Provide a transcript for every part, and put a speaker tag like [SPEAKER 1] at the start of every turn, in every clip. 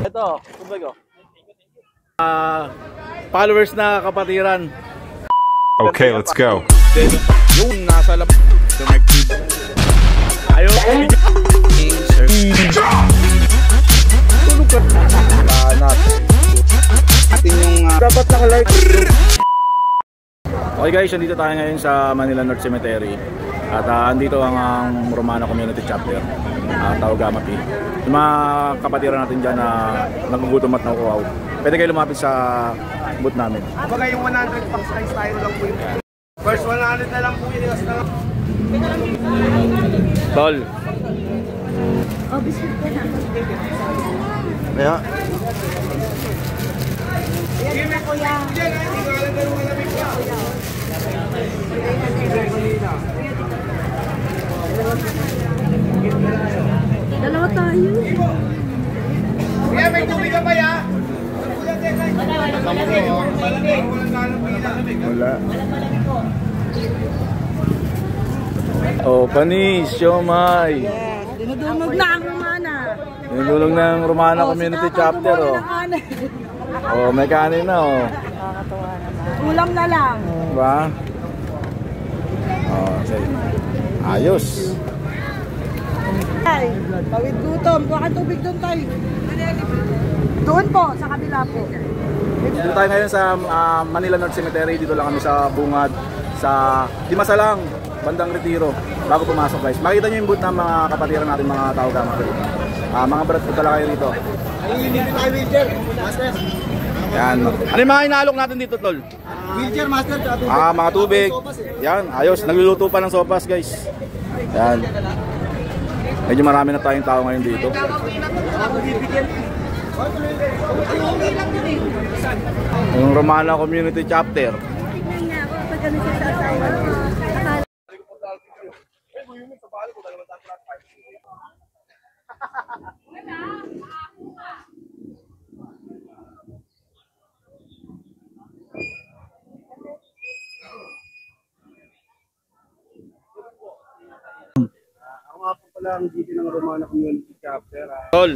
[SPEAKER 1] Ito, kumbago. Followers na kapatiran.
[SPEAKER 2] Okay, let's go.
[SPEAKER 1] Yung nasa lab. Ayaw. Tulog ka. Atin yung dapat naka-like. Okay guys, nandito tayo ngayon sa Manila North Cemetery. At andito ang Romana Community Chapter, Taugama P. Yung mga kapatiran natin dyan na nagugutom at nakukuhaw, pwede kayo lumapit sa booth namin.
[SPEAKER 3] Kumbaga yung 100 pang size tayo lang po yun. First 100 na lang po yun.
[SPEAKER 1] Tol.
[SPEAKER 4] Oh, biscuit ko na.
[SPEAKER 1] Kaya?
[SPEAKER 4] Ayan na kuya. Dalawa tayo.
[SPEAKER 3] Kuya, may tubig ka ba ya?
[SPEAKER 1] Wala. Oh, panis, siomay.
[SPEAKER 4] Yes, dinudulog na ang Romana.
[SPEAKER 1] Dinudulog na ang Romana Community Chapter, oh. Oh, may kanin na, oh.
[SPEAKER 4] Nakakatawa naman. Ulam na lang.
[SPEAKER 1] Diba? Oh, sige. Ayos.
[SPEAKER 4] Ay, tawid gutom. Kuha ka tubig doon tayo. Doon po, sa kabila po.
[SPEAKER 1] Dito tayo ngayon sa Manila North Cemetery. Dito lang kami sa bungad, sa Dimasalang, bandang Retiro. Bago pumasok guys. Makita nyo yung booth ng mga kapatiran natin, mga Taugama. Mga brad po talaga kayo dito. Yan. Ano yung mga inaalok natin dito, tol?
[SPEAKER 3] Wheelchair master.
[SPEAKER 1] Mga tubig. Yan, ayos. Nagluluto pa ng sopas guys. Yan. Medyo marami na tayong tao ngayon dito. Yung Romana Community Chapter.
[SPEAKER 4] Tignan niya ako pag kami sa sasawa.
[SPEAKER 3] Ang GD ng Romana Community Chapter.
[SPEAKER 1] Tol.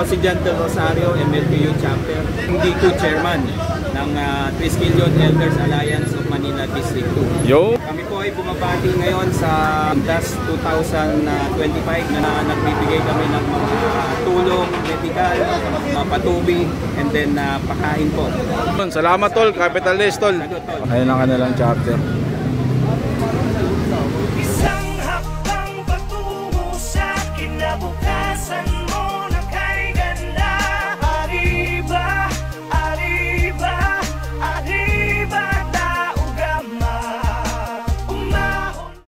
[SPEAKER 5] Si Janto Rosario, MLPU Chapter, hindi ko chairman ng Triskelion Elders Alliance of Manila District 2.
[SPEAKER 1] Yo.
[SPEAKER 5] Kami po ay bumabati ngayon sa DAS 2025 na nagbibigay kami ng mga tulong, medical, patubi, and then pakain po.
[SPEAKER 1] Salamat tol, capitalist tol. Ayun ang kanilang chapter.